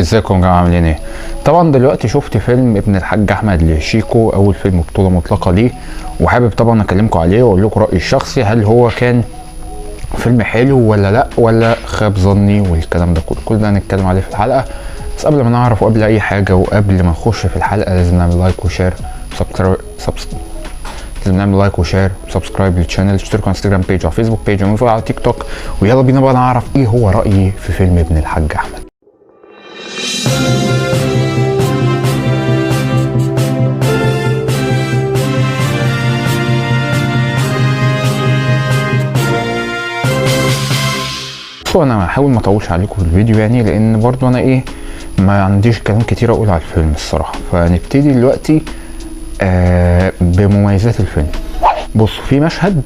ازيكم يا جماعه عاملين ايه؟ طبعا دلوقتي شفت فيلم ابن الحاج احمد لشيكو، اول فيلم بطوله مطلقه ليه، وحابب طبعا اكلمكم عليه واقول لكم رايي الشخصي. هل هو كان فيلم حلو ولا لا، ولا خاب ظني والكلام ده كله ده هنتكلم عليه في الحلقه. بس قبل ما نعرف وقبل اي حاجه وقبل ما نخش في الحلقه لازم نعمل لايك وشير لازم نعمل لايك وشير وسبسكرايب للشانل، اشتركوا على انستجرام بيج وعلى فيسبوك بيج وفولو على تيك توك. ويلا بينا بقى نعرف ايه هو رايي في فيلم ابن الحاج احمد. انا هحاول ما اطولش عليكم في الفيديو يعني، لان برضو انا ما عنديش كلام كتير اقول على الفيلم الصراحه. فنبتدي دلوقتي بمميزات الفيلم. بصوا، في مشهد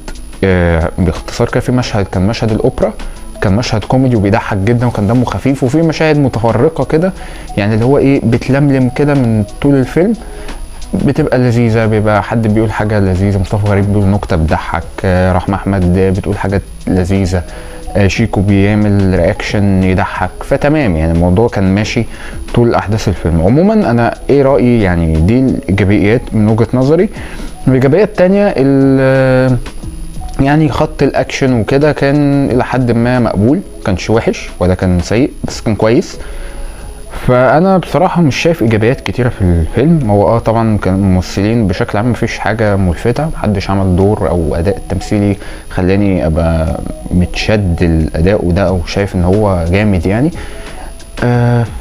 باختصار كده، في مشهد كان مشهد الاوبرا، كان مشهد كوميدي وبيضحك جدا وكان دمه خفيف، وفي مشاهد متفرقه كده يعني اللي هو بتلملم كده من طول الفيلم، بتبقى لذيذه، بيبقى حد بيقول حاجه لذيذه، مصطفى غريب بيقول نكته بتضحك، رحمه احمد بتقول حاجه لذيذه، شيكو بيعمل رياكشن يضحك، فتمام يعني الموضوع كان ماشي طول احداث الفيلم. عموما انا رايي يعني دي الايجابيات من وجهه نظري. الايجابيه التانيه يعني خط الاكشن وكده كان الى حد ما مقبول، كانش وحش ولا كان سيء، بس كان كويس. فانا بصراحه مش شايف ايجابيات كتيره في الفيلم. هو طبعا كان الممثلين بشكل عام مفيش حاجه ملفته، محدش عمل دور او اداء تمثيلي خلاني ابقى متشد الاداء وده او شايف ان هو جامد يعني.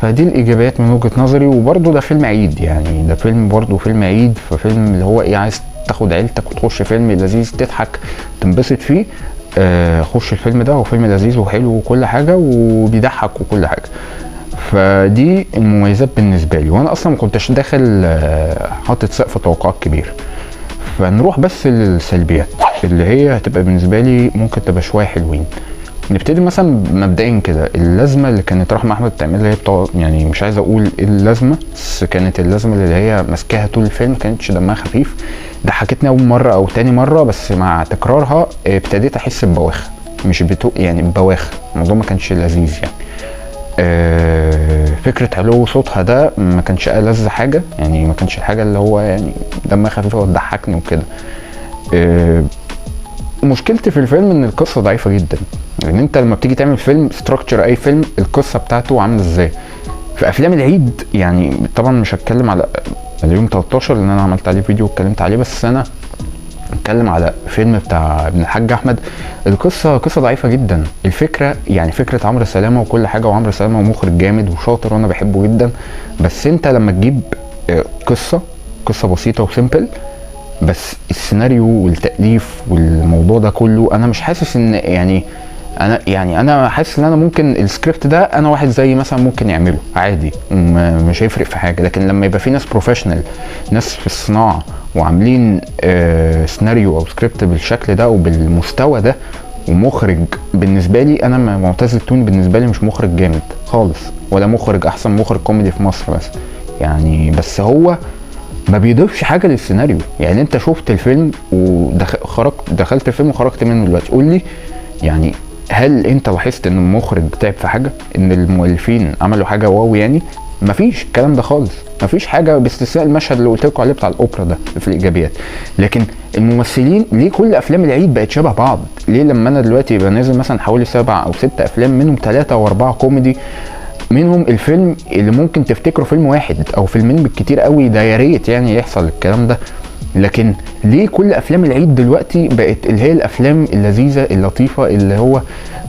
فدي الايجابيات من وجهه نظري. وبرده ده فيلم عيد يعني، ده فيلم برده فيلم عيد، ففيلم اللي هو عايز تاخد عيلتك وتخش فيلم لذيذ تضحك تنبسط فيه، خش الفيلم ده. هو فيلم لذيذ وحلو وكل حاجه وبيضحك وكل حاجه. فدي المميزات بالنسبه لي، وانا اصلا ما كنتش داخل حاطط سقف توقعات كبير. فنروح بس للسلبيات اللي هي هتبقى بالنسبه لي ممكن تبقى شويه حلوين. نبتدي مثلا مبدئيا كده، اللازمه اللي كانت رحمه احمد بتعملها هي يعني مش عايز اقول ايه اللازمه، بس كانت اللازمه اللي هي ماسكاها طول الفيلم، كانتش دمها خفيف، ضحكتني اول مره او تاني مره، بس مع تكرارها ابتديت احس ببواخه، مش يعني ببواخه، الموضوع ما كانش لذيذ يعني. فكره علو صوتها ده ما كانش ألذ حاجه يعني، ما كانش الحاجه اللي هو يعني دمها خفيفه وتضحكني وكده. مشكلتي في الفيلم ان القصه ضعيفه جدا. لان انت لما بتيجي تعمل فيلم ستراكشر اي فيلم، القصه بتاعته عامله ازاي؟ في افلام العيد يعني، طبعا مش هتكلم على اليوم 13 لان انا عملت عليه فيديو واتكلمت عليه، بس انا اتكلم على فيلم بتاع ابن الحاج احمد. القصه ضعيفه جدا. الفكره يعني فكره عمرو سلامه وكل حاجه، وعمرو سلامه مخرج جامد وشاطر وانا بحبه جدا، بس انت لما تجيب قصه بسيطه وسيمبل، بس السيناريو والتأليف والموضوع ده كله انا مش حاسس ان انا حاسس ان انا ممكن السكريبت ده انا واحد زي مثلا ممكن يعمله عادي، مش هيفرق في حاجه. لكن لما يبقى في ناس بروفيشنال، ناس في الصناعه وعاملين سيناريو او سكريبت بالشكل ده وبالمستوى ده، ومخرج بالنسبه لي انا معتز التوني بالنسبه لي مش مخرج جامد خالص، ولا مخرج احسن مخرج كوميدي في مصر بس يعني، بس هو ما بيضيفش حاجه للسيناريو. يعني انت شفت الفيلم دخلت الفيلم وخرجت منه دلوقتي، قول لي يعني هل انت لاحظت ان المخرج تعب في حاجه؟ ان المؤلفين عملوا حاجه واو يعني؟ مفيش الكلام ده خالص، مفيش حاجه باستثناء المشهد اللي قلت لكم عليه بتاع الاوبرا ده في الايجابيات. لكن الممثلين ليه كل افلام العيد بقت شبه بعض؟ ليه لما انا دلوقتي يبقى نازل مثلا حوالي 7 أو 6 افلام، منهم 3 و4 كوميدي، منهم الفيلم اللي ممكن تفتكره فيلم واحد او فيلمين بالكتير قوي، ده يا ريت يعني يحصل الكلام ده. لكن ليه كل افلام العيد دلوقتي بقت اللي هي الافلام اللذيذه اللطيفه اللي هو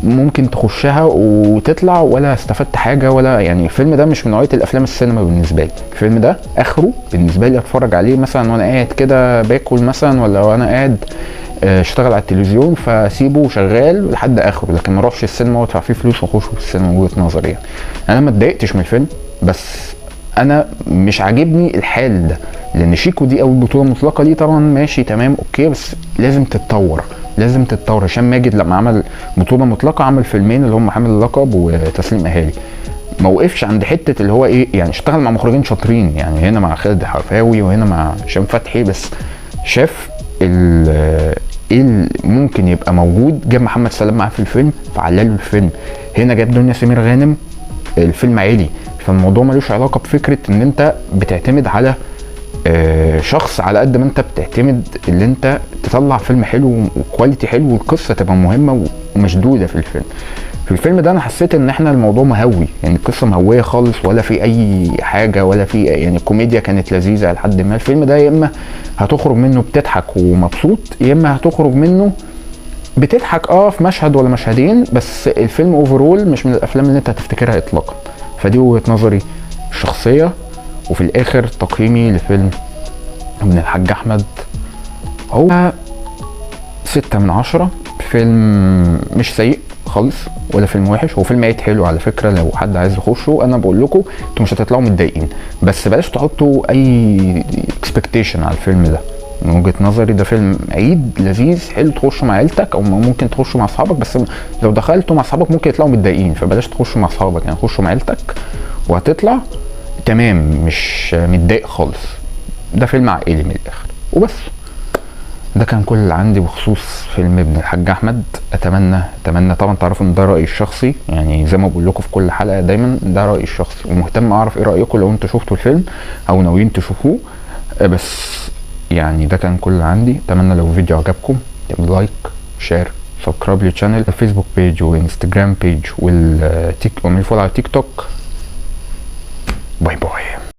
ممكن تخشها وتطلع ولا استفدت حاجه؟ ولا يعني الفيلم ده مش من نوعيه الافلام السينما بالنسبه لي. الفيلم ده اخره بالنسبه لي اتفرج عليه مثلا وانا قاعد كده باكل مثلا، ولا وانا قاعد اشتغل على التلفزيون فاسيبه شغال لحد اخره، لكن ما اروحش السينما وادفع فيه فلوس واخشه في السينما. من وجهه نظري يعني انا ما اتضايقتش من الفيلم، بس انا مش عاجبني الحال ده. لان شيكو دي اول بطوله مطلقه ليه، طبعا ماشي تمام اوكي، بس لازم تتطور. هشام ماجد لما عمل بطوله مطلقه عمل فيلمين اللي هم حامل اللقب وتسليم اهالي، ما وقفش عند حته اللي هو يعني اشتغل مع مخرجين شاطرين يعني، هنا مع خالد حفاوي وهنا مع هشام فتحي، بس شاف ايه ممكن يبقى موجود، جاب محمد سلام معاه في الفيلم فعلله الفيلم. هنا جاب دنيا سمير غانم، الفيلم عالي. فالموضوع ملوش علاقه بفكره ان انت بتعتمد على شخص، على قد ما انت بتعتمد ان انت تطلع فيلم حلو وكواليتي حلو والقصه تبقى مهمه ومشدوده في الفيلم. في الفيلم ده انا حسيت ان احنا الموضوع مهوي، يعني القصه مهويه خالص، ولا في اي حاجه، ولا في يعني الكوميديا كانت لذيذه لحد ما. الفيلم ده يا اما هتخرج منه بتضحك ومبسوط، يا اما هتخرج منه بتضحك في مشهد ولا مشهدين، بس الفيلم اوفرول مش من الافلام اللي انت هتفتكرها اطلاقا. فدي وجهه نظري الشخصيه. وفي الاخر تقييمي لفيلم ابن الحاج احمد هو 6/10. فيلم مش سيء خالص ولا فيلم وحش، هو فيلم عيد حلو على فكره. لو حد عايز يخشه انا بقول لكم انتوا مش هتطلعوا متضايقين، بس بلاش تحطوا اي اكسبكتيشن على الفيلم ده. من وجهه نظري ده فيلم عيد لذيذ حلو تخشه مع عيلتك، او ممكن تخشه مع اصحابك، بس لو دخلتوا مع اصحابك ممكن يطلعوا متضايقين، فبلاش تخشوا مع اصحابك، يعني خشوا مع عيلتك وهتطلع تمام مش متضايق خالص. ده فيلم عائلي من الاخر وبس. ده كان كل اللي عندي بخصوص فيلم ابن الحاج احمد. اتمنى طبعا تعرفوا ان ده رايي الشخصي، يعني زي ما بقول لكم في كل حلقه دايما ده رايي الشخصي، ومهتم اعرف ايه رايكم لو انتوا شفتوا الفيلم او ناويين تشوفوه. بس يعني ده كان كل اللي عندي. اتمنى لو الفيديو عجبكم تعملوا لايك، شير، سبسكرايب للشانل، الفيسبوك بيج والانستجرام بيج واعملوا فولو على تيك توك. باي باي.